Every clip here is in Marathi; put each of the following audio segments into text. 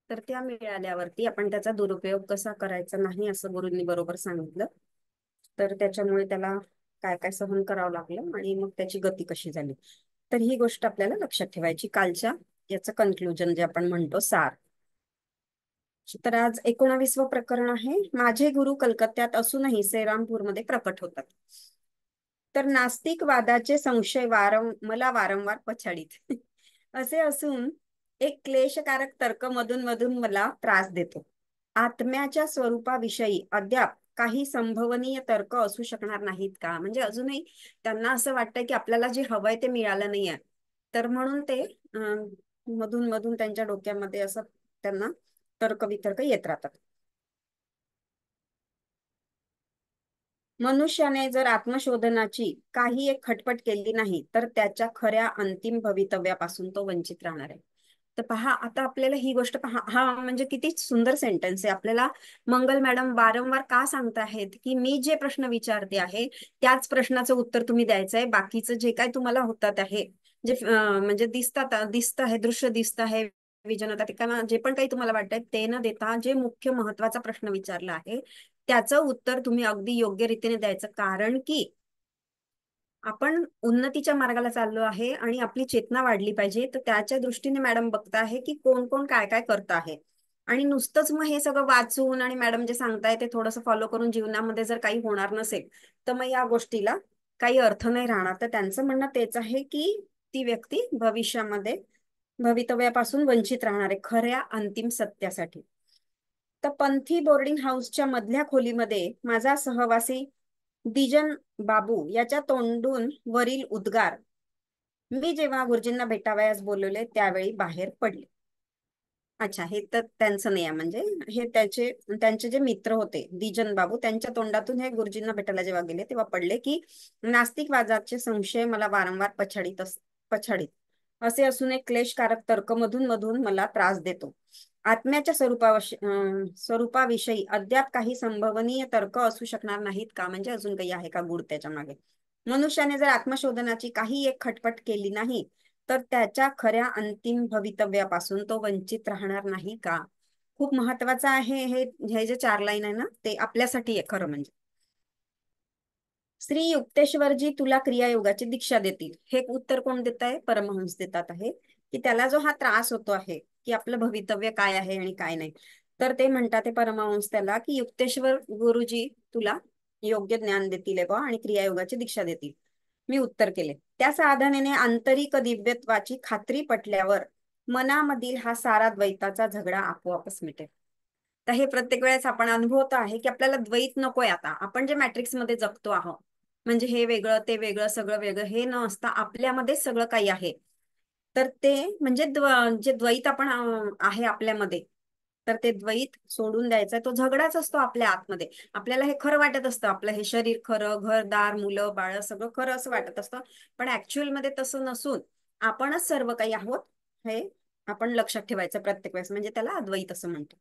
तर त्या मिळाल्यावरती आपण त्याचा दुरुपयोग कसा करायचा नाही असं गुरूंनी बरोबर सांगितलं. तर त्याच्यामुळे त्याला काय काय सहन करावं लागलं आणि मग त्याची गती कशी झाली. तर ही गोष्ट आपल्याला लक्षात ठेवायची कालच्या याचं कन्क्लुजन जे आपण म्हणतो सार. तर आज 19वं प्रकरण आहे. माझे गुरु कलकत्त्यात असूनही श्रीरामपूरमध्ये प्रकट होतात. तर नास्तिकवादाचे संशय मला वारंवार पछाडीत असे असून एक क्लेशकारक तर्क मधून मधून मला त्रास देतो. आत्म्याच्या स्वरूपाविषयी अद्याप काही संभवनीय तर्क असू शकणार नाहीत का? म्हणजे अजूनही त्यांना असं वाटतंय की आपल्याला जे हवंय ते मिळालं नाहीये. तर म्हणून ते मधून मधून त्यांच्या डोक्यामध्ये असं त्यांना तर्कवितर्क येत राहतात. मनुष्याने जर आत्मशोधनाची काही एक खटपट केली नाही तर त्याच्या खऱ्या अंतिम भवितव्यापासून तो वंचित राहणार आहे. तर पहा आता आपल्याला ही गोष्ट पहा, हा म्हणजे किती सुंदर सेंटेन्स आहे. आपल्याला मंगल मॅडम वारंवार का सांगताहेत की मी जे प्रश्न विचारते आहे त्याच प्रश्नाचं उत्तर तुम्ही द्यायचं आहे. बाकीचं जे काय तुम्हाला होतात आहे, जे म्हणजे दिसत आहे, दृश्य दिसत आहे, विजन होतात, जे पण काही तुम्हाला वाटतंय ते न देता जे मुख्य महत्वाचा प्रश्न विचारला आहे त्याचं उत्तर तुम्ही अगदी योग्य रीतीने द्यायचं. कारण की आपण उन्नतीच्या मार्गाला चाललो आहे आणि आपली चेतना वाढली पाहिजे. तर त्याच्या दृष्टीने मॅडम बघता आहे की कोण कोण काय काय करत आहे. आणि नुसतंच मग हे सगळं वाचून आणि मॅडम जे सांगताय ते थोडंसं फॉलो करून जीवनामध्ये जर काही होणार नसेल तर मग या गोष्टीला काही अर्थ नाही राहणार. तर त्यांचं म्हणणं तेच आहे की ती व्यक्ती भविष्यामध्ये भवितव्यापासून वंचित राहणार आहे खऱ्या अंतिम सत्यासाठी. तर पंथी बोर्डिंग हाऊसच्या मधल्या खोलीमध्ये माझा सहवासी दिजन बाबू याच्या तोंडून वरील उद्गार मी जेव्हा गुरुजींना भेटावयास बोलवले त्यावेळी बाहेर पडले. अच्छा, हे तर त्यांचं नाही आहे. म्हणजे हे त्यांचे जे मित्र होते दिजन बाबू त्यांच्या तोंडातून हे गुरुजींना भेटायला जेव्हा गेले तेव्हा पडले की नास्तिकवादाचे संशय मला वारंवार पछाडीत असे असून एक क्लेशकारक तर्क मधून मधून मला त्रास देतो. आत्म्याच्या स्वरूपाविषयी अद्याप काही संभवनीय तर्क असू शकणार नाहीत का? म्हणजे अजून काही आहे का गुड त्याच्या मागे? मनुष्याने जर आत्मशोधनाची काही एक खटपट केली नाही तर त्याच्या खऱ्या अंतिम भवितव्यापासून तो वंचित राहणार नाही का? खूप महत्वाचं आहे हे. हे जे 4 लाईन आहे ना ते आपल्यासाठी आहे खरं म्हणजे. श्री युक्तेश्वरजी तुला क्रियायोगाची दीक्षा देतील. हे उत्तर कोण देत आहे? परमहंस देतात आहे. की त्याला जो हा त्रास होतो आहे की आपलं भवितव्य काय आहे आणि काय नाही, तर ते म्हणतात ते परमहंस त्याला की युक्तेश्वर गुरुजी तुला योग्य ज्ञान देतील बा आणि क्रियायोगाची दीक्षा देतील. मी उत्तर केले, त्या साधनेने आंतरिक दिव्यत्वाची खात्री पटल्यावर मनामधील हा सारा द्वैताचा झगडा आपोआपच मिटेल. तर हे प्रत्येक वेळेस आपण अनुभवतो आहे की आपल्याला द्वैत नकोय. आता आपण जे मॅट्रिक्स मध्ये जगतो आहोत म्हणजे हे वेगळं ते वेगळं सगळं वेगळं हे न असता आपल्यामध्येच सगळं काही आहे. तर ते म्हणजे जे द्वैत आपण आहे आपल्यामध्ये, तर ते द्वैत सोडून द्यायचा. तो झगडाच असतो आपल्या आतमध्ये. आपल्याला हे खरं वाटत असतं, आपलं हे शरीर खरं, घरदार मुलं बाळ सगळं खरं असं वाटत असतं. पण ऍक्च्युअल मध्ये तसं नसून आपणच सर्व काही आहोत हे आपण लक्षात ठेवायचं प्रत्येक वेळेस. म्हणजे त्याला अद्वैत असं म्हणतो.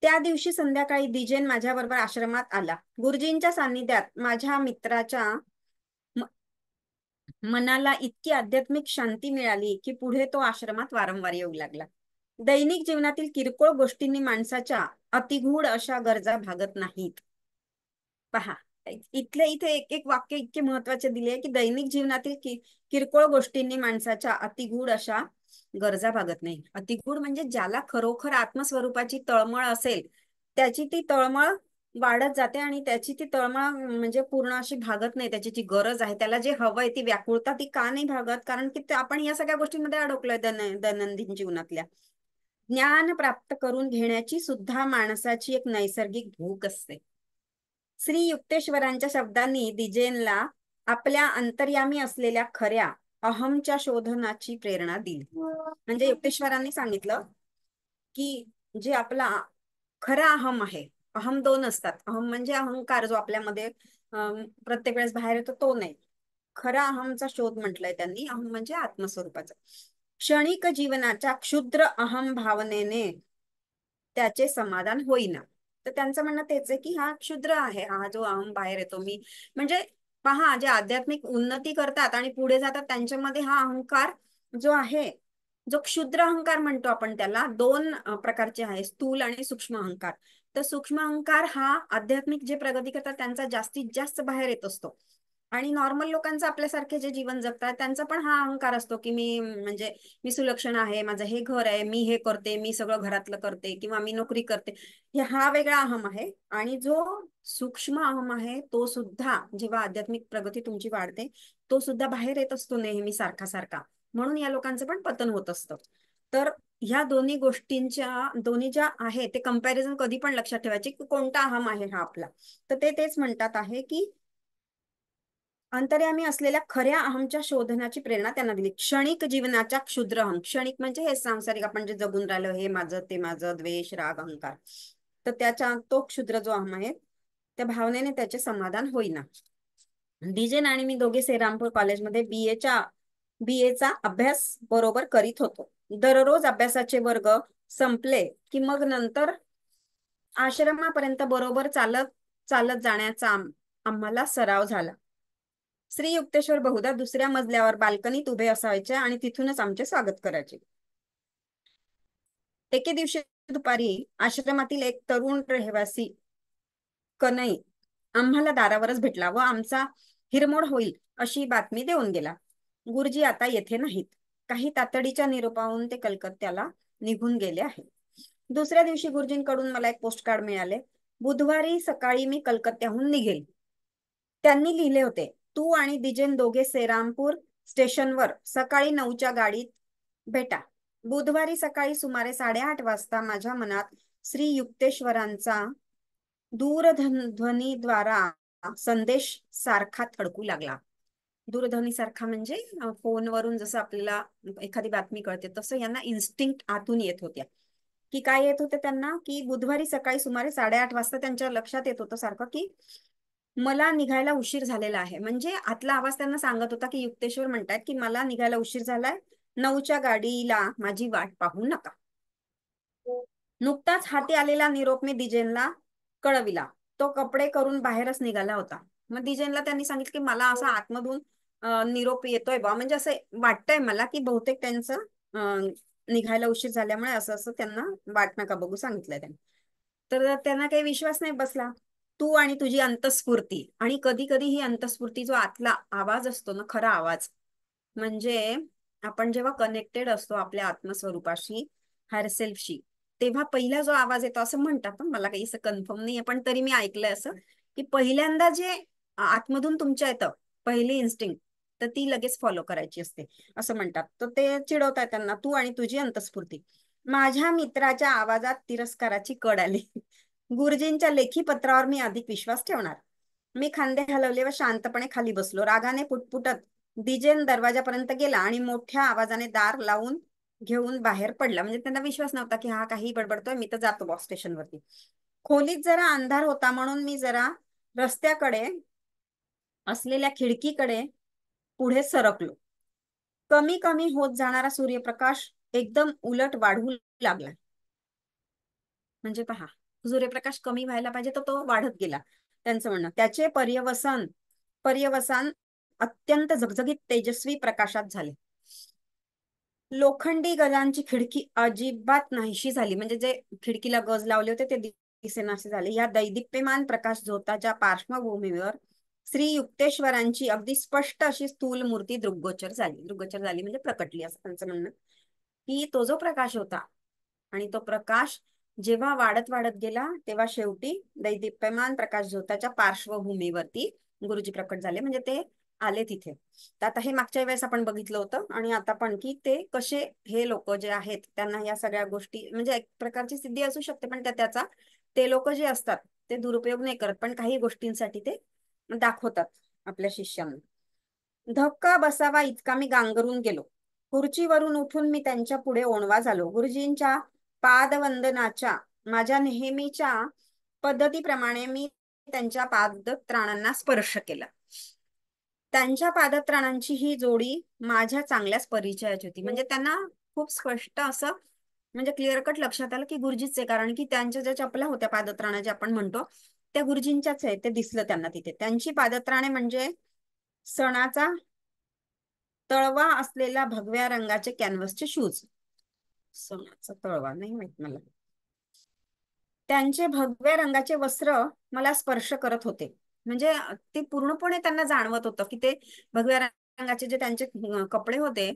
त्या दिवशी संध्याकाळी दिजेन माझ्याबरोबर आश्रमात आला. गुरुजींच्या सान्निध्यात माझ्या मित्राच्या म- मनाला इतकी आध्यात्मिक शांती मिळाली की पुढे तो आश्रमात वारंवार येऊ लागला. दैनिक जीवनातील किरकोळ गोष्टींनी माणसाच्या अतिगूढ अशा गरजा भागत नाहीत. पहा, इथले इथे एक एक वाक्य इतके महत्वाचे दिले की दैनिक जीवनातील किरकोळ गोष्टींनी माणसाच्या अतिगूढ अशा गरजा भागत नाही. अतिगूढ म्हणजे ज्याला खरोखर आत्मस्वरूपाची तळमळ असेल त्याची ती तळमळ वाढत जाते आणि त्याची ती तळमळ म्हणजे पूर्ण अशी भागत नाही. त्याची जी गरज आहे, त्याला जे हवंय, ती व्याकुळता ती का नाही भागत? कारण की आपण या सगळ्या गोष्टींमध्ये अडकलोय दैनंदिन जीवनातल्या. ज्ञान प्राप्त करून घेण्याची सुद्धा माणसाची एक नैसर्गिक भूक असते. श्री युक्तेश्वरांच्या शब्दांनी दिजेनला आपल्या अंतर्यामी असलेल्या खऱ्या अहमच्या शोधनाची प्रेरणा दिली. म्हणजे युक्तेश्वरांनी सांगितलं की जे आपला खरा अहम आहे, अहम दोन असतात. अहम म्हणजे अहंकार जो आपल्यामध्ये प्रत्येक वेळेस बाहेर येतो तो नाही. खरा अहमचा शोध म्हटलंय त्यांनी. अहम म्हणजे आत्मस्वरूपाचा. क्षणिक जीवनाच्या क्षुद्र अहम भावनेने त्याचे समाधान होईना. तर त्यांचं म्हणणं तेच आहे की हा क्षुद्र आहे, हा जो अहम बाहेर येतो मी. म्हणजे पहा, जे आध्यात्मिक उन्नती करतात आणि पुढे जातात त्यांच्यामध्ये हा अहंकार जो आहे जो क्षुद्र अहंकार म्हणतो आपण त्याला, दोन प्रकारचे आहे, स्थूल आणि सूक्ष्म अहंकार. तर सूक्ष्म अहंकार हा आध्यात्मिक जे प्रगती करतात त्यांचा जास्तीत जास्त बाहेर येत असतो. आणि नॉर्मल लोकांचं आपल्यासारखे जे जीवन जगतात त्यांचा पण हा अहंकार असतो की मी म्हणजे मी सुलक्षण आहे, माझं हे घर आहे, मी हे करते, मी सगळं घरातलं करते, किंवा मी नोकरी करते. हा वेगळा अहम आहे. आणि जो सूक्ष्म अहम आहे तो सुद्धा जेव्हा आध्यात्मिक प्रगती तुमची वाढते तो सुद्धा बाहेर येत असतो नेहमी सारखा सारखा. म्हणून या लोकांचं पण पतन होत असतं. तर ह्या दोन्ही गोष्टींच्या दोन्ही ज्या आहे ते कंपॅरिझन कधी पण लक्षात ठेवायचे की कोणता अहम आहे हा आपला. तर ते तेच म्हणतात आहे की अंतर्यामी असलेल्या खऱ्या अहमच्या शोधनाची प्रेरणा त्यांना दिली. क्षणिक जीवनाच्या क्षुद्र अहम, क्षणिक म्हणजे हे सांसारिक आपण जे जगून राहिलो, हे माझं ते माझं, द्वेष राग अहंकार, तर त्याच्या तो क्षुद्र जो अहम आहे त्या भावनेने त्याचे समाधान होईना. डिजेन आणि मी दोघे श्रीरामपूर कॉलेजमध्ये बीएचा अभ्यास बरोबर करीत होतो. दररोज अभ्यासाचे वर्ग संपले की मग नंतर आश्रमापर्यंत बरोबर चालत चालत जाण्याचा आम्हाला सराव झाला. श्री युक्तेश्वर बहुधा दुसऱ्या मजल्यावर बाल्कनीत उभे असायचे आणि तिथूनच आमचे स्वागत करायचे. एके दिवशी दुपारी आश्रमातील एक तरुण रहिवासी कनई आम्हाला दारावरच भेटला व आमचा हिरमोड होईल अशी बातमी देऊन गेला. गुरुजी आता येथे नाहीत. काही तातडीच्या निरोपाहून ते कलकत्त्याला निघून गेले आहे. दुसऱ्या दिवशी गुरुजींकडून मला एक पोस्टकार्ड मिळाले. बुधवारी सकाळी मी कलकत्त्याहून निघेल. त्यांनी लिहिले होते, तू आणि दिजेन दोघे सेरामपूर स्टेशनवर सकाळी 9च्या गाडीत भेटा. बुधवारी सकाळी सुमारे 8:30 वाजता माझ्या मनात श्री युक्तेश्वरांचा दूरध्वनीद्वारा संदेश सारखा थडकू लागला. दूरध्वनी सारखा म्हणजे फोनवरून जसं आपल्याला एखादी बातमी कळते तसं यांना इन्स्टिंक्ट आतून येत होत्या. की काय येत होते त्यांना, की बुधवारी सकाळी सुमारे 8:30 वाजता त्यांच्या लक्षात येत होतं सारखं की मला निघायला उशीर झालेला आहे. म्हणजे आतला आवाज त्यांना सांगत होता की युक्तेश्वर म्हणतात की मला निघायला उशीर झालाय, 9च्या गाडीला माझी वाट पाहू नका. नुकताच हाती आलेला निरोप मी दिजेनला कळविला. तो कपडे करून बाहेरच निघाला होता. मग दिजेनला त्यांनी सांगितलं की मला असा आतमधून निरोप येतोय बा, म्हणजे असं वाटतंय मला की बहुतेक त्यांचं निघायला उशीर झाल्यामुळे असं असं त्यांना वाट नका बघू सांगितलंय त्यांनी. तर त्यांना काही विश्वास नाही बसला. तू आणि तुझी अंतस्फूर्ती, आणि कधी कधी ही अंतस्फूर्ती जो आतला आवाज असतो ना, खरा आवाज, म्हणजे आपण जेव्हा कनेक्टेड असतो आपल्या आत्मस्वरूपाशी, हायर सेल्फशी, तेव्हा पहिला जो आवाज येतो असं म्हणतात. पण मला काही असं कन्फर्म नाहीये, पण तरी मी ऐकलंय असं की पहिल्यांदा जे आतमधून तुमच्या येतं पहिली इन्स्टिंक्ट, तर ती लगेच फॉलो करायची असते असं म्हणतात. तर ते चिडवताय त्यांना, तू आणि तुझी अंतस्फूर्ती. माझ्या मित्राच्या आवाजात तिरस्काराची कड आली. गुरुजींच्या लेखी पत्रावर मी अधिक विश्वास ठेवणार. मी खांदे हलवले व शांतपणे खाली बसलो. रागाने पुटपुटत दिजेन दरवाजापर्यंत गेला आणि मोठ्या आवाजाने दार लावून घेऊन बाहेर पडला. म्हणजे त्यांना विश्वास नव्हता की हा काही बडबडतोय, मी तर जातो बॉस स्टेशनवरती. खोलीत जरा अंधार होता म्हणून मी जरा रस्त्याकडे असलेल्या खिडकीकडे पुढे सरकलो. कमी कमी होत जाणारा सूर्यप्रकाश एकदम उलट वाढू लागला. म्हणजे पहा, सूर्यप्रकाश कमी व्हायला पाहिजे तर तो वाढत गेला. त्यांचं म्हणणं, त्याचे पर्यवसान अत्यंत झगझगीत तेजस्वी प्रकाशात झाले. लोखंडी गजांची खिडकी अजिबात नाहीशी झाली. म्हणजे जे खिडकीला गज लावले होते ते दिसेनासे झाले. या दैदिप्यमान प्रकाश झोताच्या पार्श्वभूमीवर श्री युक्तेश्वरांची अगदी स्पष्ट अशी स्थूल मूर्ती दृग्गोचर झाली. दृग्गोचर झाली म्हणजे प्रकटली, असं त्यांचं म्हणणं. की तो जो प्रकाश होता आणि तो प्रकाश जेव्हा वाढत वाढत गेला तेव्हा शेवटी दैदिप्यमान प्रकाश झोताच्या पार्श्वभूमीवरती गुरुजी प्रकट झाले. म्हणजे ते आले तिथे. तर आता हे मागच्या वेळेस आपण बघितलं होतं आणि आता पण, की ते कसे हे लोक जे आहेत त्यांना या सगळ्या गोष्टी, म्हणजे एक प्रकारची सिद्धी असू शकते पण त्याचा ते लोक जे असतात ते दुरुपयोग नाही करत, पण काही गोष्टींसाठी ते दाखवतात आपल्या शिष्यांना. धक्का बसावा इतका मी गांगरून गेलो. खुर्चीवरून उठून मी त्यांच्या पुढे ओणवा झालो. गुरुजींच्या पादवंदनाच्या माझ्या नेहमीच्या पद्धतीप्रमाणे मी त्यांच्या पादत्राणांना स्पर्श केला. त्यांच्या पादत्राणांची ही जोडी माझ्या चांगल्याच परिचयाची होती. म्हणजे त्यांना खूप स्पष्ट असं, म्हणजे क्लिअर कट लक्षात आलं की गुरुजीच आहे. कारण की त्यांच्या ज्या चपला होत्या पादत्राणा जे आपण म्हणतो त्या गुरुजींच्याच आहे. ते दिसलं त्यांना तिथे. त्यांची पादत्राणे म्हणजे सणाचा तळवा असलेला भगव्या रंगाचे कॅनव्हसचे शूज. सोन्याचा तळवा नाही माहित मला. त्यांचे भगव्या रंगाचे वस्त्र मला स्पर्श करत होते. म्हणजे ते पूर्णपणे त्यांना जाणवत होतं की ते भगव्या रंगाचे जे त्यांचे कपडे होते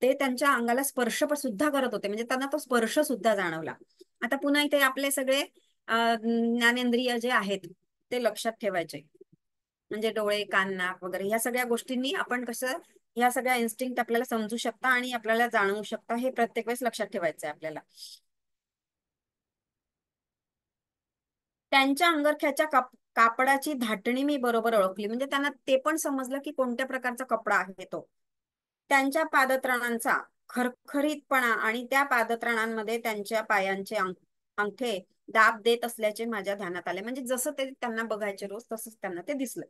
ते त्यांच्या अंगाला स्पर्श सुद्धा करत होते. म्हणजे त्यांना तो स्पर्श सुद्धा जाणवला. आता पुन्हा इथे आपले सगळे ज्ञानेंद्रिय जे आहेत ते लक्षात ठेवायचे. म्हणजे डोळे, कान, नाक वगैरे ह्या सगळ्या गोष्टींनी आपण कसं ह्या सगळ्या इन्स्टिंक्ट आपल्याला समजू शकता आणि आपल्याला जाणवू शकता, हे प्रत्येक वेळेस लक्षात ठेवायचं आहे आपल्याला. त्यांच्या अंगरख्याच्या कापडाची धाटणी मी बरोबर ओळखली. म्हणजे त्यांना ते पण समजलं की कोणत्या प्रकारचा कपडा आहे तो. त्यांच्या पादत्राणांचा खरखरीतपणा आणि त्या पादत्राणांमध्ये त्यांच्या पायांचे अंगठे दाब देत असल्याचे माझ्या ध्यानात आले. म्हणजे जसं ते त्यांना बघायचे रोज तसंच त्यांना ते दिसलं.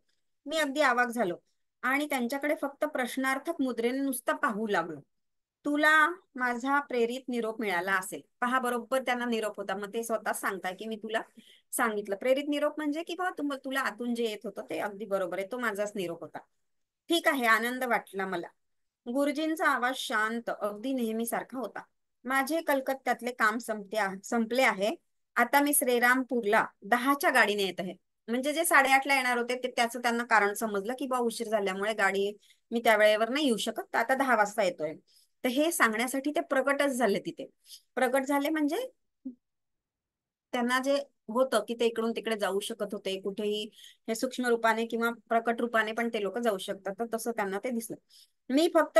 मी अगदी अवाक झालो आणि त्यांच्याकडे फक्त प्रश्नार्थक मुद्रेने नुसतं पाहू लागलो. तुला माझा प्रेरित निरोप मिळाला असेल. पहा, बरोबर त्यांना निरोप होता. मग ते स्वतः सांगताय की मी तुला सांगितलं. प्रेरित निरोप म्हणजे की बा तुला आतून जे येत होतं ते अगदी बरोबर आहे, तो माझाच निरोप होता. ठीक आहे, आनंद वाटला मला. गुरुजींचा आवाज शांत, अगदी नेहमीसारखा होता. माझे कलकत्त्यातले काम संपले आहे. आता मी श्रीरामपूरला 10च्या गाडीने येत आहे. म्हणजे जे 8:30ला येणार होते ते त्याचं त्यांना कारण समजलं की बा उशीर झाल्यामुळे गाडी मी त्या वेळेवर नाही येऊ शकत, तर आता 10 वाजता येतोय. तर हे सांगण्यासाठी ते प्रकटच झाले तिथे. प्रकट झाले म्हणजे त्यांना जे होतं की ते इकडून तिकडे जाऊ शकत होते कुठेही, हे सूक्ष्म रूपाने किंवा प्रकट रूपाने पण ते लोक जाऊ शकतात. तर तसं त्यांना ते दिसलं. मी फक्त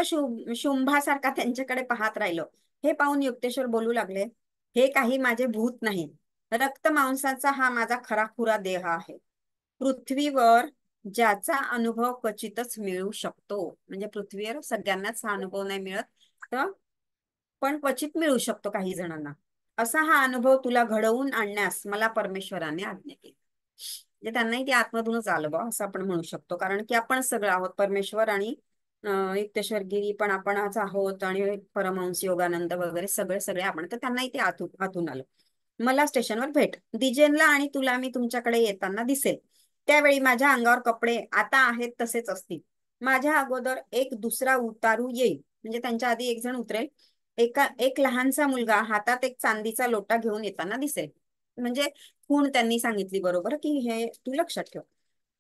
शुंभासारखा त्यांच्याकडे पाहत राहिलो. हे पाहून युक्तेश्वर बोलू लागले, हे काही माझे भूत नाही. रक्त मांसाचा हा माझा खराखुरा देह आहे. पृथ्वीवर ज्याचा अनुभव क्वचितच मिळू शकतो. म्हणजे पृथ्वीवर सगळ्यांनाच हा अनुभव नाही मिळत, तर पण क्वचित मिळू शकतो काही जणांना. असा हा अनुभव तुला घडवून आणण्यास मला परमेश्वराने आज्ञा केली. म्हणजे त्यांनाही ते आत्मधूनच आलं बा असं आपण म्हणू शकतो. कारण की आपण सगळं आहोत, परमेश्वर आणि युक्तेश्वर गिरी पण आपणच आहोत आणि परमहंस योगानंद वगैरे सगळे सगळे आपण. तर त्यांनाही ते आतून आलं. मला स्टेशनवर भेट. दिजेनला आणि तुला मी तुमच्याकडे येताना दिसेल. त्यावेळी माझ्या अंगावर कपडे आता आहेत तसेच असतील. माझ्या अगोदर एक दुसरा उतारू येईल. म्हणजे त्यांच्या आधी एक जण उतरेल. एक लहानसा मुलगा हातात एक चांदीचा लोटा घेऊन येताना दिसेल. म्हणजे खूण त्यांनी सांगितली बरोबर की हे तू लक्षात ठेव.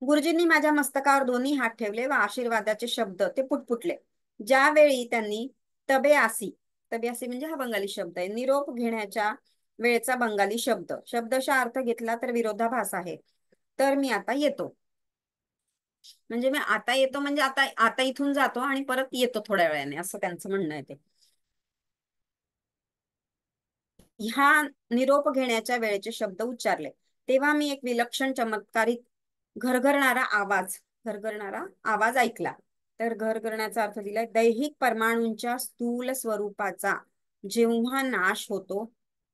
गुरुजींनी माझ्या मस्तकावर दोन्ही हात ठेवले व आशीर्वादाचे शब्द ते पुटपुटले. ज्यावेळी त्यांनी तबे आसी, तबे आसी म्हणजे हा बंगाली शब्द आहे, निरोप घेण्याच्या वेळचा बंगाली शब्द, शब्दशः अर्थ घेतला तर विरोधाभास आहे. तर मी आता येतो. म्हणजे मी आता येतो म्हणजे आता आता इथून जातो आणि परत येतो थोड्या वेळाने, असं त्यांचं म्हणणं आहे ते. ह्या निरोप घेण्याच्या वेळेचे शब्द उच्चारले तेव्हा मी एक विलक्षण चमत्कारिक घरघरणारा आवाज घरघरणारा आवाज ऐकला. तर घरघरण्याचा अर्थ दिलाय दैहिक परमाणूंच्या स्थूल स्वरूपाचा जेव्हा नाश होतो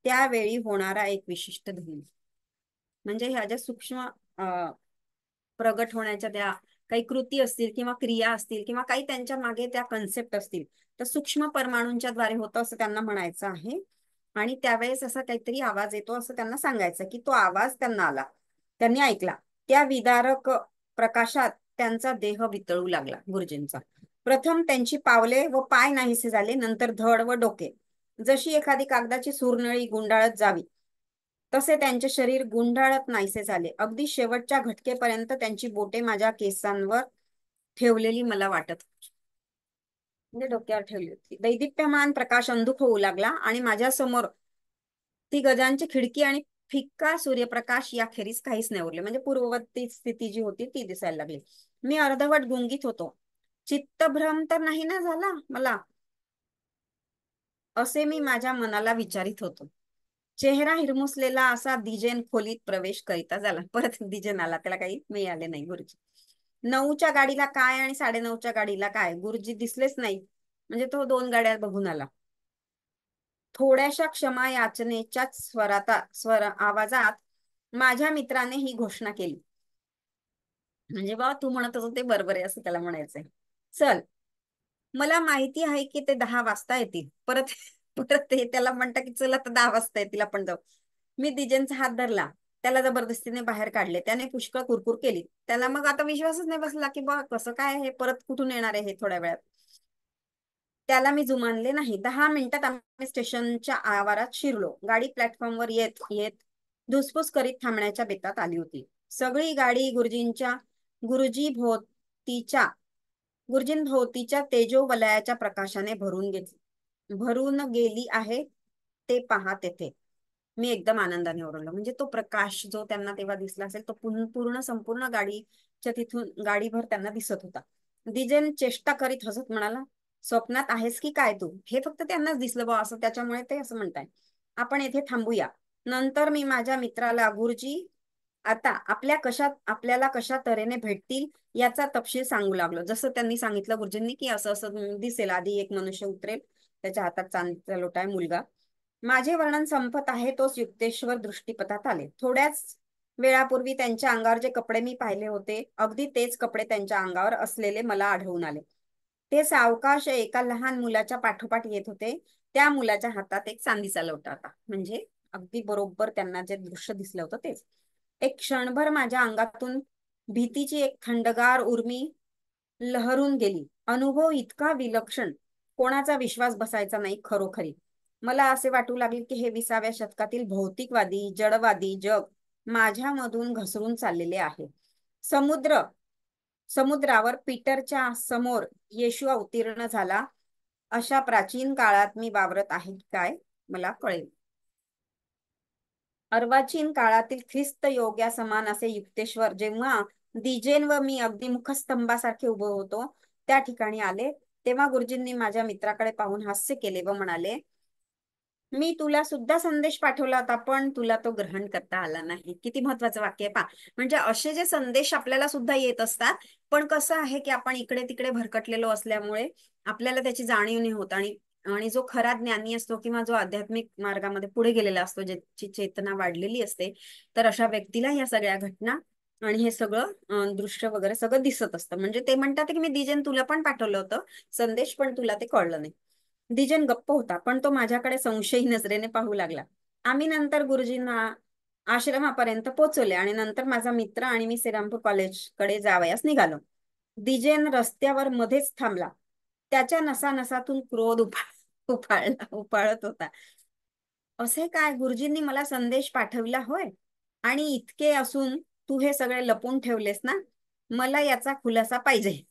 त्यावेळी होणारा एक विशिष्ट ध्वनी. म्हणजे ह्या ज्या सूक्ष्म प्रगट होण्याच्या त्या काही कृती असतील किंवा क्रिया असतील किंवा काही त्यांच्या मागे त्या कन्सेप्ट असतील, तर सूक्ष्म परमाणूंच्या द्वारे होतं असं त्यांना म्हणायचं आहे. आणि त्यावेळेस असा काहीतरी आवाज येतो असं त्यांना सांगायचं की तो आवाज त्यांना आला, त्यांनी ऐकला. त्या विदारक प्रकाशात त्यांचा देह वितळू लागला. गुरुजींचा प्रथम त्यांची पावले व पाय नाहीसे झाले, नंतर धड व डोके. जशी एखादी कागदाची सुरनळी गुंडाळत जावी तसे त्यांचे शरीर गुंडाळत नाहीसे झाले. अगदी शेवटच्या घटकेपर्यंत त्यांची बोटे माझ्या केसांवर ठेवलेली मला वाटत होती. म्हणजे डोक्यावर ठेवली होती. दैदिप्यमान प्रकाश अंधुक होऊ लागला आणि माझ्या समोर ती गजांची खिडकी आणि फिक्का सूर्यप्रकाश याखेरीज काहीच नाही उरले. म्हणजे पूर्ववर्ती स्थिती जी होती ती दिसायला लागली. मी अर्धवट गुंगीत होतो. चित्तभ्रम तर नाही ना झाला मला, असे मी माझ्या मनाला विचारित होतो. चेहरा हिरमुसलेला असा दिजेन खोलीत प्रवेश करीता झाला. परत दिजेन आला, त्याला काही मिळाले नाही गुरुजी. 9च्या गाडीला काय आणि 9:30च्या गाडीला काय, गुरुजी दिसलेच नाही. म्हणजे तो 2 गाड्या बघून आला. थोड्याशा क्षमा याचनेच्या स्वर आवाजात माझ्या मित्राने ही घोषणा केली. म्हणजे बा तू म्हणत होतो ते बरोबर आहे असं त्याला म्हणायचंय. चल, मला माहिती आहे की ते 10 वाजता येतील. परत परत ते त्याला म्हणता की चल आता 10 वाजता येतील आपण जाऊ. मी दिजेंचा हात धरला, त्याला जबरदस्तीने बाहेर काढले. त्याने पुष्कळ कुरकुर केली. त्याला मग आता विश्वासच नाही बसला की बा कसं काय हे परत कुठून येणार आहे हे थोड्या वेळात. त्याला मी जुमानले नाही. 10 मिनिटात आम्ही स्टेशनच्या आवारात शिरलो. गाडी प्लॅटफॉर्मवर येत येत धुसफूस करीत थांबण्याच्या बेतात आली होती. सगळी गाडी गुरुजी भोवतीच्या गुरुजींभोवतीच्या तेजोवलयाच्या प्रकाशाने भरून गेली आहे. ते पहा तेथे. मी एकदम आनंदाने ओरडलो. म्हणजे तो प्रकाश जो त्यांना तेव्हा दिसला असेल तो पूर्ण संपूर्ण गाडीच्या तिथून गाडीभर त्यांना दिसत होता. दिजेन चेष्टा करीत हसत म्हणाला, स्वप्नात आहेस की काय तू? हे फक्त त्यांनाच दिसलं बा असं, त्याच्यामुळे ते असं म्हणताय. आपण येथे थांबूया. नंतर मी माझ्या मित्राला, गुरुजी आता आपल्याला कशा तऱ्हेने भेटतील याचा तपशील सांगू लागलो. जसं त्यांनी सांगितलं गुरुजींनी, की असं असं दिसेल, आधी एक मनुष्य उतरेल, त्याच्या हातात चांदीचा लोटा आहे, मुलगा. माझे वर्णन संपत आहे तोच युक्तेश्वर दृष्टीपथात आले. थोड्याच वेळापूर्वी त्यांच्या अंगावर जे कपडे मी पाहिले होते, अगदी तेच कपडे त्यांच्या अंगावर असलेले मला आढळून आले. ते सावकाश एका लहान मुलाच्या पाठोपाठ येत होते. त्या मुलाच्या हातात एक चांदीचा लोटा होता. म्हणजे अगदी बरोबर त्यांना जे दृश्य दिसलं होतं तेच. एक क्षणभर माझ्या अंगातून भीतीची एक थंडगार उर्मी लहरून गेली. अनुभव इतका विलक्षण, कोणाचा विश्वास बसायचा नाही खरोखरी. मला असे वाटू लागले की हे 20व्या शतकातील भौतिकवादी जडवादी जग माझ्यामधून घसरून चाललेले आहे. समुद्र समुद्रावर पीटरच्या समोर येशू अवतीर्ण झाला अशा प्राचीन काळात मी वावरत आहे की काय मला कळेल. अर्वाचीन काळातील ख्रिस्त योग्या समान असे युक्तेश्वर जेव्हा दिजेन व मी अगदी मुखस्तंभासारखे उभे होतो त्या ठिकाणी आले, तेव्हा गुरुजींनी माझ्या मित्राकडे पाहून हास्य केले व म्हणाले, मी तुला सुद्धा संदेश पाठवला होता पण तुला तो ग्रहण करता आला नाही. किती महत्वाचं वाक्य आहे पहा. म्हणजे असे जे संदेश आपल्याला सुद्धा येत असतात, पण कसं आहे की आपण इकडे तिकडे भरकटलेलो असल्यामुळे आपल्याला त्याची जाणीव नाही होत. आणि आणि जो खरा ज्ञानी असतो किंवा जो आध्यात्मिक मार्गामध्ये पुढे गेलेला असतो, ज्याची चेतना वाढलेली असते, तर अशा व्यक्तीला ह्या सगळ्या घटना आणि हे सगळं दृश्य वगैरे सगळं दिसत असतं. म्हणजे ते म्हणतात की मी दिजेन तुला पण पाठवलं होतं संदेश, पण तुला ते कळलं नाही. दिजेन गप्प होता, पण तो माझ्याकडे संशयी नजरेने पाहू लागला. आम्ही नंतर गुरुजींना आश्रमापर्यंत पोहोचवले आणि नंतर माझा मित्र आणि मी श्रीरामपूर कॉलेजकडे जावयास निघालो. दिजेन रस्त्यावर मध्येच थांबला. त्याच्या नसानसातून क्रोध उफाळत होता. असे काय, गुरुजींनी मला संदेश पाठविला होय? आणि इतके असून तू हे सगळे लपून ठेवलेस ना? मला याचा खुलासा पाहिजे.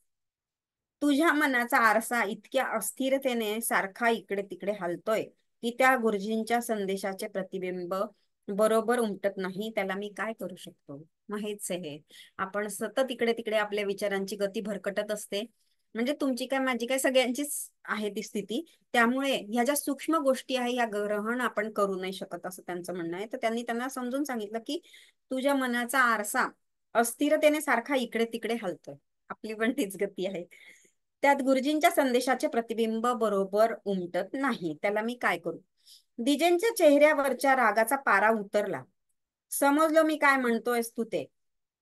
तुझ्या मनाचा आरसा इतक्या अस्थिरतेने सारखा इकडे तिकडे हलतोय की त्या गुरुजींच्या संदेशाचे प्रतिबिंब बरोबर उमटत नाही. त्याला मी काय करू शकतो? मग हेच आहे, आपण सतत इकडे तिकडे आपल्या विचारांची गती भरकटत असते. म्हणजे तुमची काय माझी काय सगळ्यांचीच आहे ती स्थिती. त्यामुळे ह्या ज्या सूक्ष्म गोष्टी आहे या ग्रहण आपण करू नाही शकत असं त्यांचं म्हणणं आहे. तर त्यांनी त्यांना समजून सांगितलं की तुझ्या मनाचा आरसा अस्थिरतेने सारखा इकडे तिकडे हलतोय. आपली पण तीच गती आहे. त्यात गुरुजींच्या संदेशाचे प्रतिबिंब बरोबर उमटत नाही. त्याला मी काय करू? दिजेंच्या चेहऱ्यावरच्या रागाचा पारा उतरला. समजलो मी काय म्हणतोयस तू ते.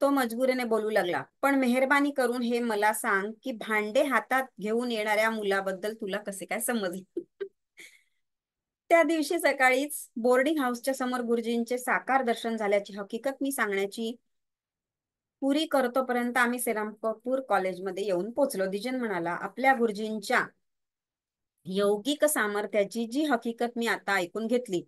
तो मजबुरीने बोलू लागला, पण मेहरबानी करून हे मला सांग की भांडे हातात घेऊन येणाऱ्या मुलाबद्दल तुला कसे काय समजले? त्या दिवशी सकाळीच बोर्डिंग हाऊसच्या समोर गुरुजींचे साकार दर्शन झाल्याची हकीकत मी सांगण्याची पुरी करतोपर्यंत आम्ही श्रीरामपूर कॉलेजमध्ये येऊन पोहोचलो. दिजन म्हणाला, आपल्या गुरुजींच्या यौगिक सामर्थ्याची जी हकीकत मी आता ऐकून घेतली,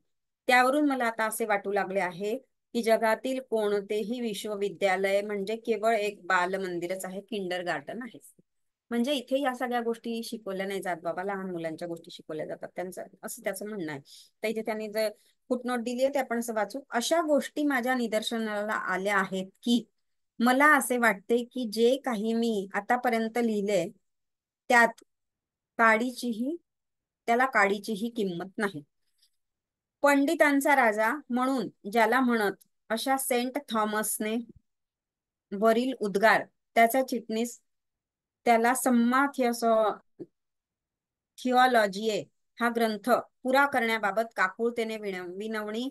त्यावरून मला आता असे वाटू लागले आहे की जगातील कोणतेही विश्वविद्यालय म्हणजे केवळ एक बालमंदिरच आहे, किंडर गार्डन आहे. म्हणजे इथे या सगळ्या गोष्टी शिकवल्या नाही जात बाबा, लहान मुलांच्या गोष्टी शिकवल्या जातात, त्यांचं असं त्याचं म्हणणं आहे. तर इथे त्यांनी जर फुटनोट दिली आहे ते आपण असं वाचू. अशा गोष्टी माझ्या निदर्शनाला आल्या आहेत की मला असे वाटते की जे काही मी आतापर्यंत लिहिले त्यात काडीचीही त्याला काडीचीही किंमत नाही. पंडितांचा राजा म्हणून ज्याला म्हणत अशा सेंट थॉमसने वरील उद्गार त्याचा चिटणीस त्याला सम्मा थिओलॉजिए हा ग्रंथ पुरा करण्याबाबत काकुळतेने विनवणी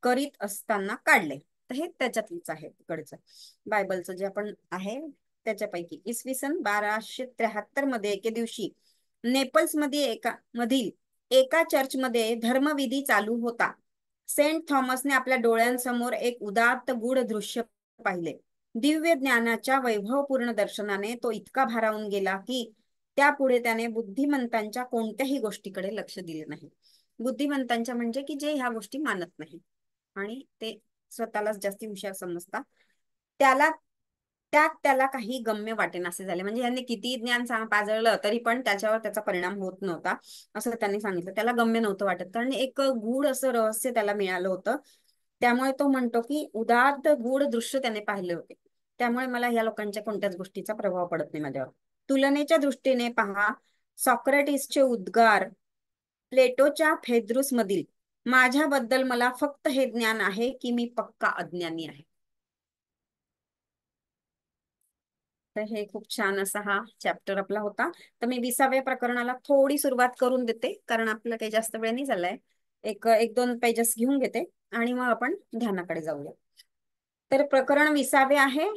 करीत असताना काढले. तर हे त्याच्यातलीच आहे, तिकडचं बायबलचं जे आपण आहे त्याच्यापैकी. इसवी सन 1273 मध्ये एके दिवशी नेपल्स मध्ये मधील एका चर्चमध्ये धर्मविधी चालू होता. सेंट थॉमसने आपल्या डोळ्यांसमोर एक उदात्त गूढ दृश्य पाहिले. दिव्य ज्ञानाच्या वैभवपूर्ण दर्शनाने तो इतका भारावून गेला की त्यापुढे त्याने बुद्धिमंतांच्या कोणत्याही गोष्टीकडे लक्ष दिले नाही. बुद्धिमंतांच्या म्हणजे की जे ह्या गोष्टी मानत नाही आणि ते स्वतःलाच जास्ती हुशार समजतात, त्याला त्याला काही गम्य वाटेनासे झाले. म्हणजे यांनी किती ज्ञान पाजळलं तरी पण त्याच्यावर त्याचा परिणाम होत नव्हता, असं त्यांनी सांगितलं. त्याला गम्य नव्हतं वाटत, कारण एक गूढ असं रहस्य त्याला मिळालं होतं. त्यामुळे तो म्हणतो की उदात्त गूढ दृश्य त्याने पाहिले होते, त्यामुळे मला या लोकांच्या कोणत्याच गोष्टीचा प्रभाव पडत नाही माझ्यावर. तुलनेच्या दृष्टीने पहा, सॉक्रेटिसचे उद्गार, प्लेटोच्या फेद्रुस मधील माझ्याबद्दल मला फक्त हे ज्ञान आहे की मी पक्का अज्ञानी आहे. तर हे खूप छान असा हा चॅप्टर आपला होता. तर मी 20व्या प्रकरणाला थोडी सुरुवात करून देते, कारण आपल्याला काही जास्त वेळ नाही झालाय. एक एक दोन पेजेस घेऊन घेते आणि मग आपण ध्यानाकडे जाऊया. तर प्रकरण 20वे आहे.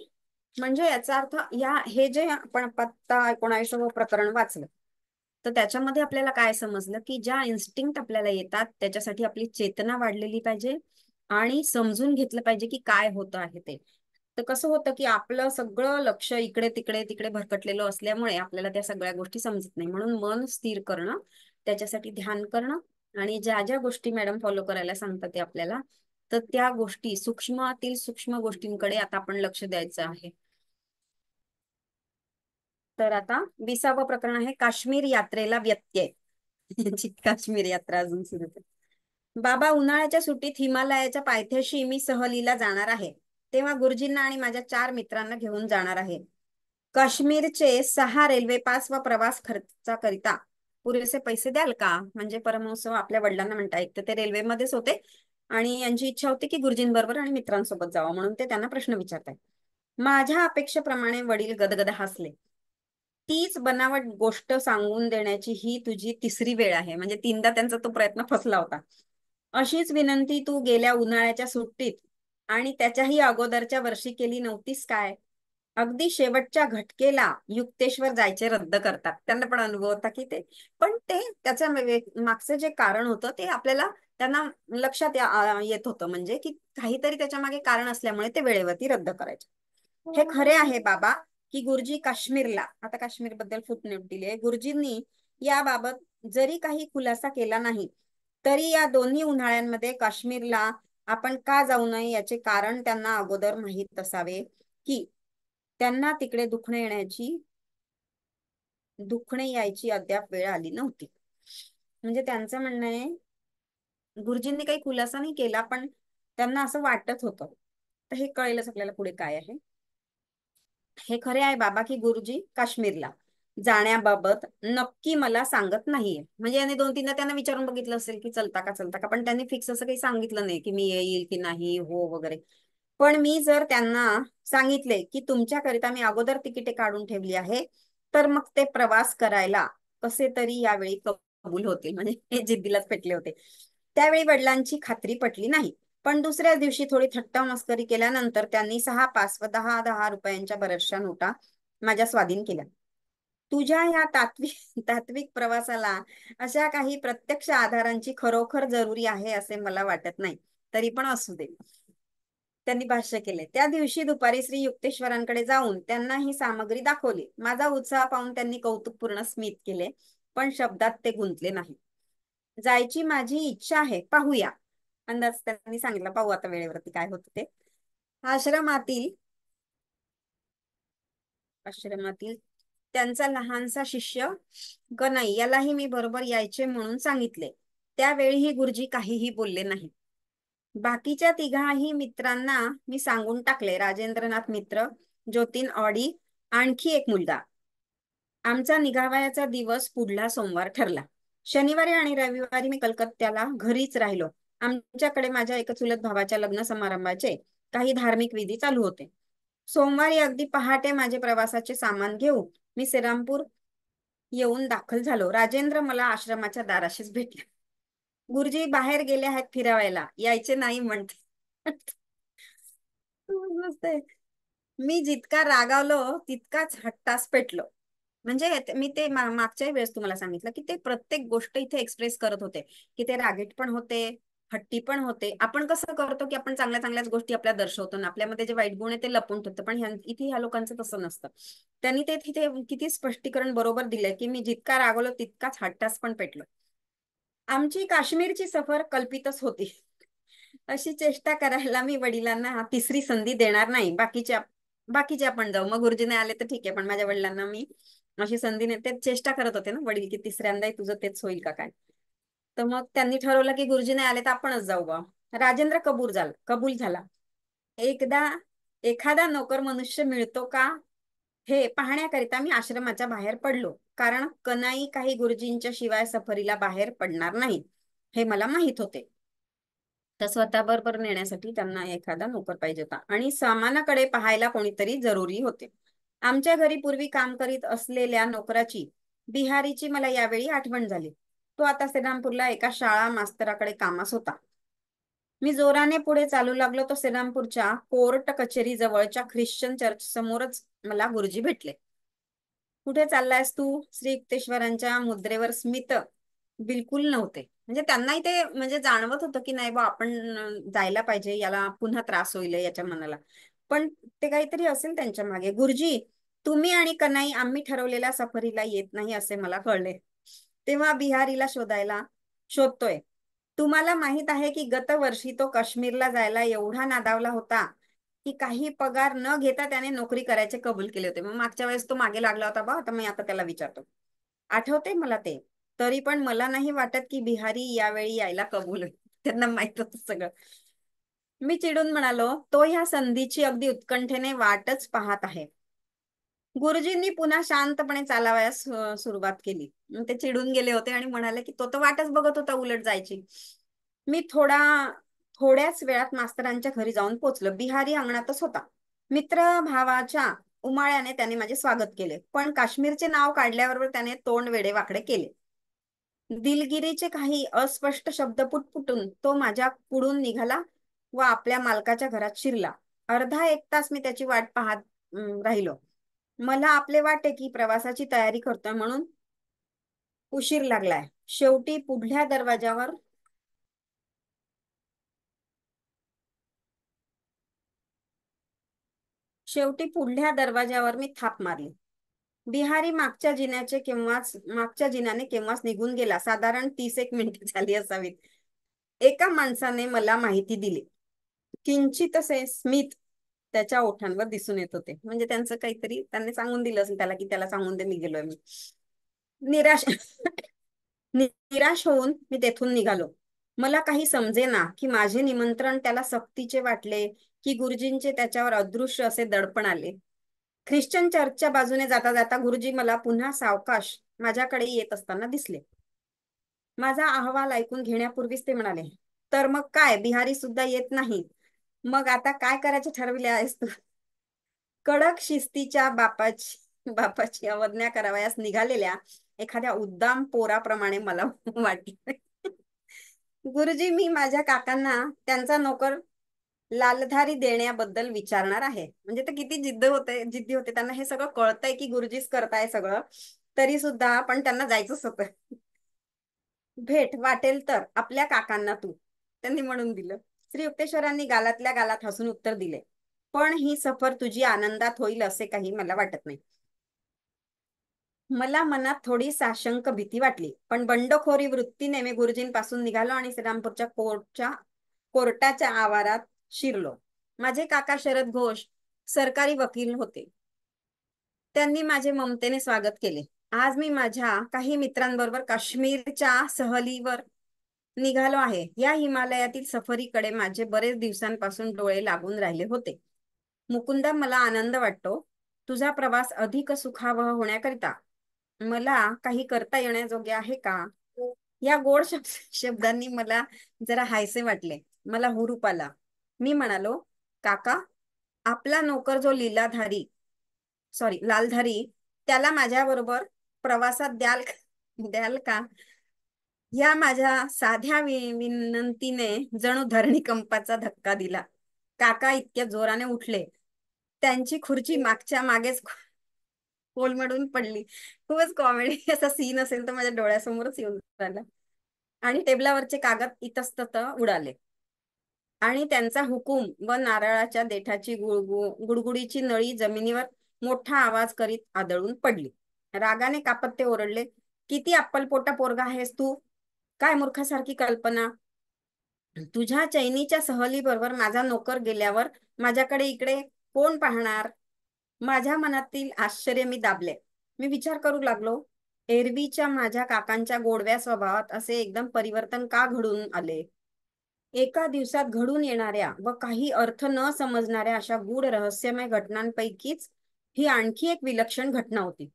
म्हणजे याचा अर्थ या हे जे आपण पत्ता 19वं प्रकरण वाचलं, तर त्याच्यामध्ये आपल्याला काय समजलं की ज्या इन्स्टिंक्ट आपल्याला येतात त्याच्यासाठी आपली चेतना वाढलेली पाहिजे आणि समजून घेतलं पाहिजे की काय होतं आहे ते. तर कसं होतं की आपलं सगळं लक्ष इकडे तिकडे तिकडे भरकटलेलं असल्यामुळे आपल्याला त्या सगळ्या गोष्टी समजत नाही. म्हणून मन स्थिर करणं, त्याच्यासाठी ध्यान करणं आणि ज्या ज्या गोष्टी मॅडम फॉलो करायला सांगतात ते आपल्याला, तर त्या गोष्टी सूक्ष्मातील सूक्ष्म गोष्टींकडे आता आपण लक्ष द्यायचं आहे. तर आता 20वं प्रकरण आहे काश्मीर यात्रेला व्यत्यय. काश्मीर यात्रा अजून सुरू आहे. बाबा, उन्हाळ्याच्या सुट्टीत हिमालयाच्या पायथ्याशी मी सहलीला जाणार आहे. तेव्हा गुरुजींना आणि माझ्या 4 मित्रांना घेऊन जाणार आहे. काश्मीरचे 6 रेल्वे पास व प्रवास खर्चाकरिता पुरेसे पैसे द्याल का? म्हणजे परमहंस आपल्या वडिलांना म्हणता, एक तर ते रेल्वेमध्येच होते आणि यांची इच्छा होती की गुरुजींबरोबर आणि मित्रांसोबत जावं, म्हणून ते त्यांना प्रश्न विचारतायत. माझ्या अपेक्षेप्रमाणे वडील गदगद हसले. तीच बनावट गोष्ट सांगून देण्याची ही तुझी 3री वेळ आहे. म्हणजे 3दा त्यांचा तो प्रयत्न फसला होता. अशीच विनंती तू गेल्या उन्हाळ्याच्या सुट्टीत आणि त्याच्याही अगोदरच्या वर्षी केली नव्हतीस काय? अगदी शेवटच्या घटकेला युक्तेश्वर जायचे रद्द करतात. त्यांना पण अनुभव होता की ते, पण ते त्याच्या मागचं जे कारण होतं ते आपल्याला त्यांना लक्षात येत होतं, म्हणजे की काहीतरी त्याच्या मागे कारण असल्यामुळे ते वेळेवरती रद्द करायचे. हे खरे आहे बाबा की गुरुजी काश्मीरला, आता काश्मीर बद्दल फुटनोट दिली आहे, गुरुजींनी याबाबत जरी काही खुलासा केला नाही तरी या दोन्ही उन्हाळ्यांमध्ये काश्मीरला आपण का जाऊ नये याचे कारण त्यांना अगोदर माहीत असावे की त्यांना तिकडे दुखणे यायची अद्याप वेळ आली नव्हती. म्हणजे त्यांचं म्हणणं आहे, गुरुजींनी काही खुलासा नाही केला पण त्यांना असं वाटत होतं. तर हे कळेलच आपल्याला पुढे काय आहे. हे खरे आहे बाबा की गुरुजी काश्मीरला जाण्याबाबत नक्की मला सांगत नाहीये. म्हणजे याने 2-3दा त्यांना विचारून बघितलं असेल की चलता का चलता का, पण त्यांनी फिक्स असं काही सांगितलं नाही की मी येईल की नाही हो वगैरे. पण मी जर त्यांना सांगितले की तुमच्याकरिता मी अगोदर तिकिटे काढून ठेवली आहे, तर मग ते प्रवास करायला कसे तरी यावेळी कबूल होतील. म्हणजे हे जिद्दीलाच पेटले होते. त्यावेळी वडिलांची खात्री पटली नाही. पण दुसऱ्या दिवशी थोडी थट्टा मस्करी केल्यानंतर त्यांनी 6 पास व 10-10 रुपयांच्या बऱ्याचशा नोटा माझ्या स्वाधीन केल्या. तुझ्या या तात्विक प्रवासाला अशा काही प्रत्यक्ष आधारांची खरोखर जरुरी आहे असे मला वाटत नाही. तरी पण असू दे. त्यांनी भाष्य केले. त्या दिवशी दुपारी श्री युक्तेश्वरांकडे जाऊन त्यांना ही सामग्री दाखवली. माझा उत्साह पाहून त्यांनी कौतुकपूर्ण स्मित केले, पण शब्दात ते गुंतले नाही. जायची माझी इच्छा आहे, पाहूया. अंदाज त्यांनी सांगितला, पाहू आता वेळेवरती काय होतं ते. आश्रमातील आश्रमातील त्यांचा लहानसा शिष्य गनाई यालाही मी बरोबर यायचे म्हणून सांगितले. त्यावेळीही गुरुजी काहीही बोलले नाही. बाकीच्या तिघाही मित्रांना मी सांगून टाकले, राजेंद्रनाथ मित्र, ज्योतीन ऑडी, आणखी एक मुलगा. आमचा निघावयाचा दिवस पुढला सोमवार ठरला. शनिवारी आणि रविवारी मी कलकत्त्याला घरीच राहिलो. आमच्याकडे माझ्या एका चुलत भावाच्या लग्न समारंभाचे काही धार्मिक विधी चालू होते. सोमवारी अगदी पहाटे माझे प्रवासाचे सामान घेऊन मी श्रीरामपूर येऊन दाखल झालो. राजेंद्र मला आश्रमाच्या दाराशीच भेटले. गुरुजी बाहेर गेले आहेत फिरावायला, यायचे नाही म्हणते. मस्त आहे. मी जितका रागावलो तितकाच हट्टास पेटलो. म्हणजे मी ते मागच्या वेळेस तुम्हाला सांगितलं की ते प्रत्येक गोष्ट इथे एक्सप्रेस करत होते, की ते रागीट पण होते, हट्टी पण होते. आपण कसं करतो की आपण चांगल्या चांगल्याच गोष्टी आपल्या दर्शवतो ना, आपल्यामध्ये जे वाईट गुण आहे ते लपून ठेवतो. पण इथे ह्या लोकांचं तसं नसतं. त्यांनी ते तिथे किती स्पष्टीकरण बरोबर दिलंय की मी जितका रागवलो तितकाच हट्टास पण पेटलो. आमची काश्मीरची सफर कल्पितच होती. अशी चेष्टा करायला मी वडिलांना तिसरी संधी देणार नाही. बाकीचे आपण जाऊ, मग गुरुजी नाही आले तर ठीक आहे, पण माझ्या वडिलांना मी अशी संधी नाही. ते चेष्टा करत होते ना वडील की तिसऱ्यांदाही तुझं तेच होईल का काय. तर मग त्यांनी ठरवलं की गुरुजी नाही आले तर आपणच जाऊ बा. राजेंद्र कबूल झाला. एकदा एखादा नोकर मनुष्य मिळतो का हे पाहण्याकरिता मी आश्रमाच्या बाहेर पडलो, कारण कनाई काही गुरुजींच्या शिवाय सफरीला बाहेर पडणार नाही हे मला माहित होते. तर स्वतः बरोबर नेण्यासाठी त्यांना एखादा नोकर पाहिजे होता आणि सामानाकडे पाहायला कोणीतरी जरुरी होते. आमच्या घरी पूर्वी काम करीत असलेल्या नोकराची, बिहारीची मला यावेळी आठवण झाली. तो आता श्रीरामपूरला एका शाळा मास्तराकडे कामास होता. मी जोराने पुढे चालू लागलो तो श्रीरामपूरच्या कोर्ट कचेरी जवळच्या ख्रिश्चन चर्च समोरच मला गुरुजी भेटले. कुठे चाललायस तू? श्री युक्तेश्वरांच्या मुद्रेवर स्मित बिलकुल नव्हते. म्हणजे त्यांनाही ते म्हणजे जाणवत होतं की नाही बा आपण जायला पाहिजे, याला पुन्हा त्रास होईल याच्या मनाला. पण ते काहीतरी असेल त्यांच्या मागे. गुरुजी, तुम्ही आणि कन्हई आम्ही ठरवलेल्या सफरीला येत नाही असे मला कळले. तेव्हा बिहारीला शोधतोय. तुम्हाला माहित आहे की गत वर्षी तो काश्मीरला जायला एवढा नादावला होता की काही पगार न घेता त्याने नोकरी करायचे कबूल केले होते. मग मागच्या वेळेस तो मागे लागला होता बा, आता मी आता त्याला विचारतो. आठवते मला ते. तरी पण मला नाही वाटत की बिहारी यावेळी यायला कबूल होईल. त्यांना माहित होतं सगळं. मी चिडून म्हणालो, तो ह्या संधीची अगदी उत्कंठेने वाटच पाहत आहे. गुरुजींनी पुन्हा शांतपणे चालावयास सुरुवात केली. मग ते चिडून गेले होते आणि म्हणाले की तो तर वाटच बघत होता उलट जायची. मी थोड्याच वेळात मास्तरांच्या घरी जाऊन पोचलो. बिहारी अंगणातच होता. मित्र भावाच्या उमाळ्याने त्याने माझे स्वागत केले, पण काश्मीरचे नाव काढल्याबरोबर त्याने तोंड वेडेवाकडे केले. दिलगिरीचे काही अस्पष्ट शब्द पुटपुटून तो माझ्या पुढून निघाला व आपल्या मालकाच्या घरात शिरला. अर्धा एक तास मी त्याची वाट पाहत राहिलो. मला आपले वाटे की प्रवासाची तयारी करतोय म्हणून उशीर लागलाय. शेवटी पुढल्या दरवाज्यावर मी थाप मारली. बिहारी मागच्या जिन्याने केव्हाच निघून गेला. साधारण 30 एक मिनिटे झाली असावीत. एका माणसाने मला माहिती दिली. किंचितसे स्मित त्याच्या ओठांवर दिसून येत होते. म्हणजे त्यांचं काहीतरी त्यांनी सांगून दिलं असेल त्याला की त्याला सांगून दे मी गेलोय मी. निराश निराश होऊन मी तेथून निघालो. मला काही समजेना की माझे निमंत्रण त्याला सक्तीचे वाटले की गुरुजींचे त्याच्यावर अदृश्य असे दडपण आले. ख्रिश्चन चर्चच्या बाजूने जाता जाता गुरुजी मला पुन्हा सावकाश माझ्याकडे येत असताना दिसले. माझा अहवाल ऐकून घेण्यापूर्वीच ते म्हणाले, तर मग काय बिहारी सुद्धा येत नाही? मग आता काय करायचे ठरविले आहेस तू? कडक शिस्तीच्या बापाची अवज्ञा करावयास निघालेल्या एखाद्या उद्दाम पोराप्रमाणे मला वाटले. गुरुजी, मी माझ्या काकांना त्यांचा नोकर लालधारी देण्याबद्दल विचारणार आहे. म्हणजे ते किती जिद्दी होते. त्यांना हे सगळं कळतंय की गुरुजीच करताय सगळं, तरी सुद्धा पण त्यांना जायचंच होतं. भेट वाटेल तर आपल्या काकांना तू, त्यांनी म्हणून दिलं. श्री युक्तेश्वरांनी गालातल्या गालात हसून उत्तर दिले, पण ही सफर तुझी आनंदात होईल असे काही मला वाटत नाही. मला मनात थोडी साशंक भीती वाटली, पण बंडखोरी वृत्तीने मी गुरुजींपासून निघालो आणि श्रीरामपूरच्या कोर्टाच्या आवारात शिरलो. माझे काका शरद घोष सरकारी वकील होते. त्यांनी माझे ममतेने स्वागत केले. आज मी माझ्या काही मित्रांबरोबर काश्मीरच्या सहलीवर निघालो आहे. या हिमालयातील सफरीकडे माझे बरेच दिवसांपासून डोळे लागून राहिले होते. मुकुंदा, मला आनंद वाटतो. तुझा प्रवास अधिक सुखावह होण्याकरिता मला काही करता येण्याजोगे आहे का? या गोड शब्दांनी मला जरा हायसे वाटले. मला हुरूप आला. मी म्हणालो, काका, आपला नोकर जो लालधारी, त्याला माझ्याबरोबर प्रवासात द्याल का? या माझ्या साध्या विनंतीने जणू धरणीकंपाचा धक्का दिला. काका इतक्या जोराने उठले, त्यांची खुर्ची मागच्या मागेच कोलमडून पडली. खूपच कॉमेडी असा सीन असेल तर माझ्या डोळ्यासमोरच येऊन राहिला. आणि टेबलावरचे कागद इतस्तत उडाले. आणि त्यांचा हुकूम व नारळाच्या देठाची गुडगुडीची नळी जमिनीवर मोठा आवाज करीत आदळून पडली. रागाने कापत ते ओरडले, किती अप्पलपोटा पोरगा आहेस तू? काय मूर्खासारखी कल्पना? तुझ्या चैनीच्या सहलीबरोबर माझा नोकर गेल्यावर माझ्याकडे इकडे कोण पाहणार? माझ्या मनातील आश्चर्य मी दाबले. मी विचार करू लागलो, एरवीच्या माझ्या काकांच्या गोडव्या स्वभावात असे एकदम परिवर्तन का घडून आले? एका दिवसात घडून येणाऱ्या व काही अर्थ न समजणाऱ्या अशा गूढ रहस्यमय घटनांपैकीच ही आणखी एक विलक्षण घटना होती.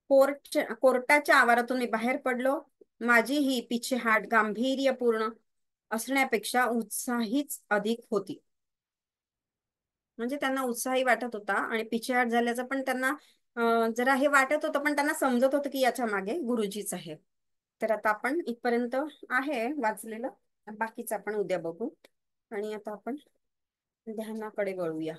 कोर्टाच्या आवारातून मी बाहेर पडलो. माझी ही पिछेहाट गांभीर्यपूर्ण असण्यापेक्षा उत्साहीच अधिक होती. म्हणजे त्यांना उत्साही वाटत होता आणि पिछेहाट झाल्याचं पण त्यांना जरा हे वाटत होतं, पण त्यांना समजत होतं की याच्या मागे गुरुजीच आहे. तर आता आपण इथपर्यंत आहे वाचलेलं. बाकीचं आपण उद्या बघू. आणि आता आपण ध्यानाकडे वळूया.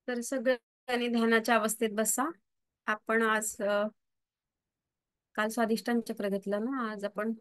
तर सगळ्यांनी ध्यानाच्या अवस्थेत बसा. आपण आज काल स्वाधिष्ठान चक्र घेतलं ना, आज आपण